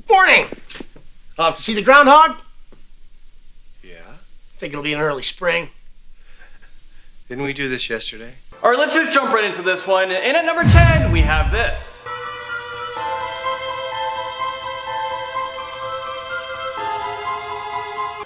Morning! See the groundhog? Yeah? Think it'll be an early spring. Didn't we do this yesterday? All right, let's just jump right into this one. And at number 10, we have this.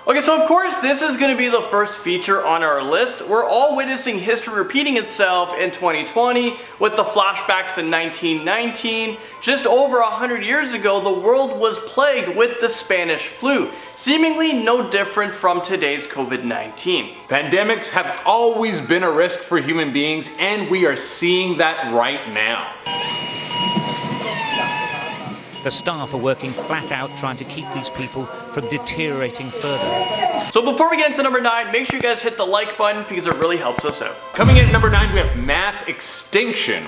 Okay, so of course this is going to be the first feature on our list. We're all witnessing history repeating itself in 2020 with the flashbacks to 1919. Just over 100 years ago, the world was plagued with the Spanish flu, seemingly no different from today's COVID-19. Pandemics have always been a risk for human beings, and we are seeing that right now. The staff are working flat out trying to keep these people from deteriorating further. So before we get into number 9, make sure you guys hit the like button because it really helps us out. Coming in at number 9, we have mass extinction.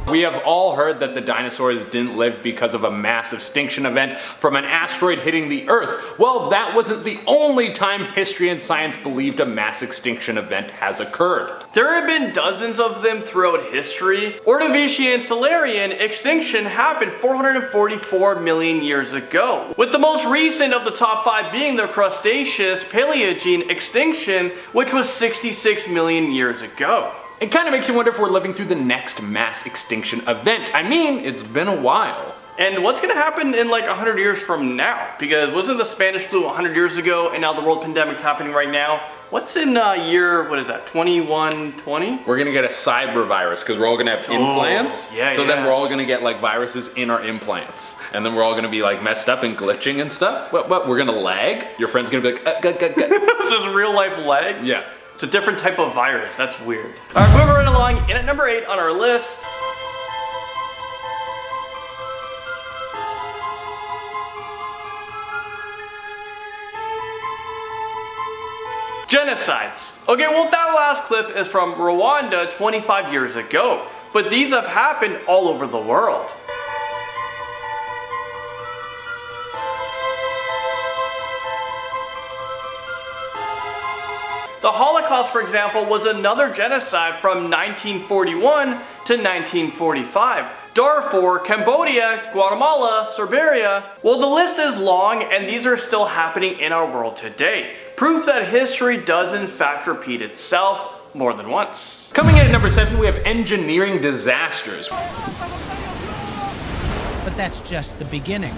We have all heard that the dinosaurs didn't live because of a mass extinction event from an asteroid hitting the Earth. Well, that wasn't the only time history and science believed a mass extinction event has occurred. There have been dozens of them throughout history. Ordovician and Silurian extinction happened 444 million years ago, with the most recent of the top 5 being the Cretaceous Paleogene extinction, which was 66 million years ago. It kind of makes you wonder if we're living through the next mass extinction event. I mean, it's been a while. And what's going to happen in like 100 years from now? Because wasn't the Spanish flu 100 years ago and now the world pandemic's happening right now? What's in year, what is that, 2120? We're going to get a cyber virus because we're all going to have implants. Then we're all going to get like viruses in our implants. And then we're all going to be like messed up and glitching and stuff. What? We're going to lag? Your friend's going to be like, This is real life lag? Yeah. It's a different type of virus. That's weird. All right, moving right along. In at number 8 on our list. Genocides. Okay, well that last clip is from Rwanda 25 years ago. But these have happened all over the world. The Holocaust, for example, was another genocide from 1941 to 1945. Darfur, Cambodia, Guatemala, Siberia. Well, the list is long and these are still happening in our world today. Proof that history does in fact repeat itself more than once. Coming in at number 7, we have engineering disasters. But that's just the beginning.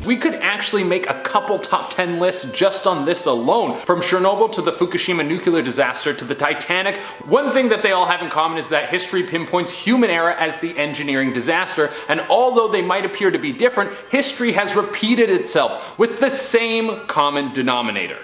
We could actually make a couple top 10 lists just on this alone. From Chernobyl to the Fukushima nuclear disaster to the Titanic, one thing that they all have in common is that history pinpoints human error as the engineering disaster, and although they might appear to be different, history has repeated itself with the same common denominator.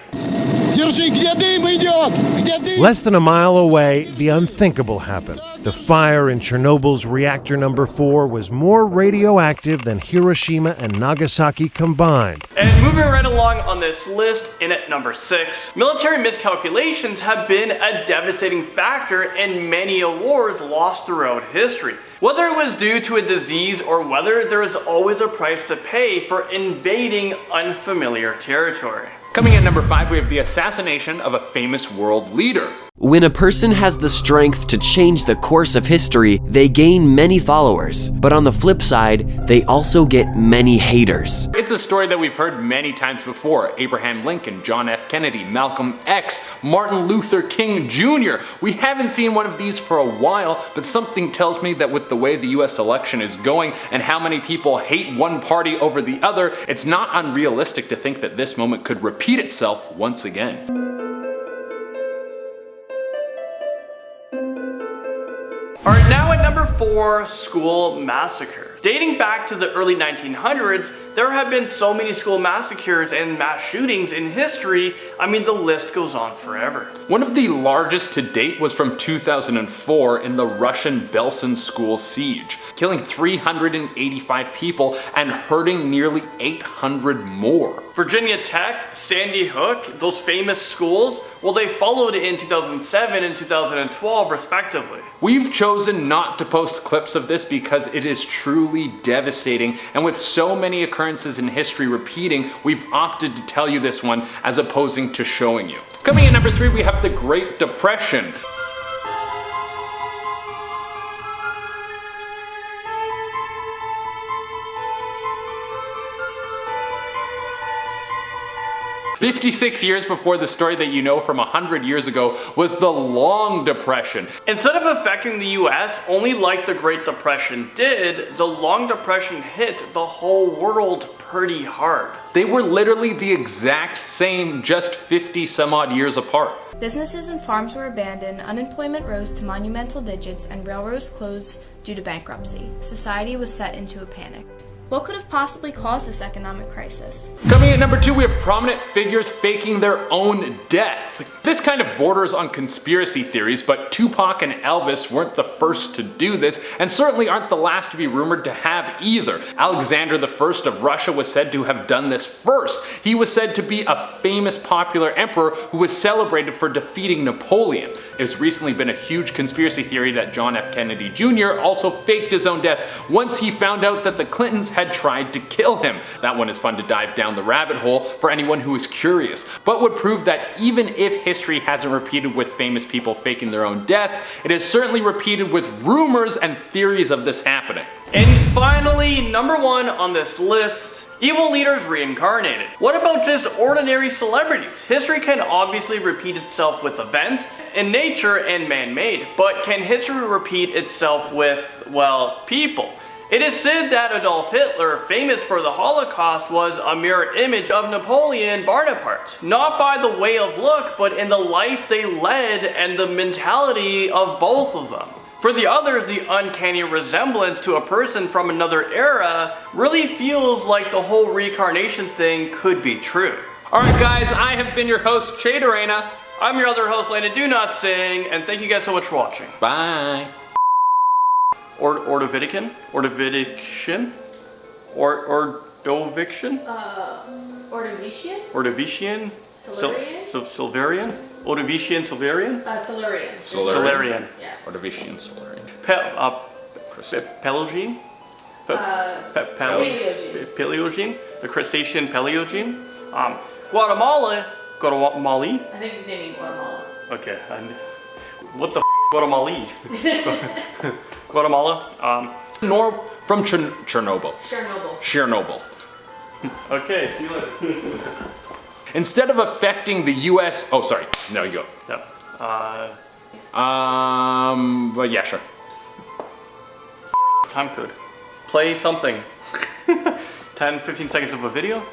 Less than a mile away, the unthinkable happened. The fire in Chernobyl's reactor number 4 was more radioactive than Hiroshima and Nagasaki combined. And moving right along on this list, in at number 6, military miscalculations have been a devastating factor in many wars lost throughout history. Whether it was due to a disease or whether there is always a price to pay for invading unfamiliar territory. Coming in number 5, we have the assassination of a famous world leader. When a person has the strength to change the course of history, they gain many followers. But on the flip side, they also get many haters. It's a story that we've heard many times before. Abraham Lincoln, John F. Kennedy, Malcolm X, Martin Luther King Jr. We haven't seen one of these for a while, but something tells me that with the way the US election is going and how many people hate one party over the other, it's not unrealistic to think that this moment could repeat itself once again. Alright, now at number 4, school massacres. Dating back to the early 1900s, there have been so many school massacres and mass shootings in history, I mean the list goes on forever. One of the largest to date was from 2004 in the Russian Belsen school siege, killing 385 people and hurting nearly 800 more. Virginia Tech, Sandy Hook, those famous schools, well, they followed in 2007 and 2012 respectively. We've chosen not to post clips of this because it is truly devastating, and with so many occurrences in history repeating, we've opted to tell you this one as opposing to showing you. Coming in number 3, we have the Great Depression. "56 years before the story that you know from 100 years ago was the Long Depression." Instead of affecting the US only like the Great Depression did, the Long Depression hit the whole world pretty hard. They were literally the exact same, just 50 some odd years apart. Businesses and farms were abandoned, unemployment rose to monumental digits, and railroads closed due to bankruptcy. Society was set into a panic. What could have possibly caused this economic crisis? Coming in number 2, we have prominent figures faking their own death. This kind of borders on conspiracy theories, but Tupac and Elvis weren't the first to do this, and certainly aren't the last to be rumored to have either. Alexander I of Russia was said to have done this first. He was said to be a famous popular emperor who was celebrated for defeating Napoleon. It's recently been a huge conspiracy theory that John F. Kennedy Jr. also faked his own death once he found out that the Clintons had tried to kill him. That one is fun to dive down the rabbit hole for anyone who is curious, but would prove that even if history hasn't repeated with famous people faking their own deaths, it is certainly repeated with rumors and theories of this happening. And finally, number 1 on this list, evil leaders reincarnated. What about just ordinary celebrities? History can obviously repeat itself with events in nature and man-made, but can history repeat itself with, well, people? It is said that Adolf Hitler, famous for the Holocaust, was a mirror image of Napoleon Bonaparte. Not by the way of look, but in the life they led and the mentality of both of them. For the others, the uncanny resemblance to a person from another era really feels like the whole reincarnation thing could be true. Alright guys, I have been your host, Chaderena. I'm your other host, Lana Do Not Sing, and thank you guys so much for watching. Bye. Ordoviction? Ordovician? Ordovician? Ordovician? Ordovician? Silurian? Silverian? Ordovician Silverian? Silurian. Silurian. Yeah. Ordovician Solarian. Pelagian? Paleogene? The crustacean Paleogene? Guatemala? Guatemala? I think they mean Guatemala. Okay. What the Guatemala? Guatemala? Nor from Chernobyl. Chernobyl. Okay, see you later. Instead of affecting the US, oh sorry, no you go. Yep. But yeah, sure. Time code. Play something. 10, 15 seconds of a video.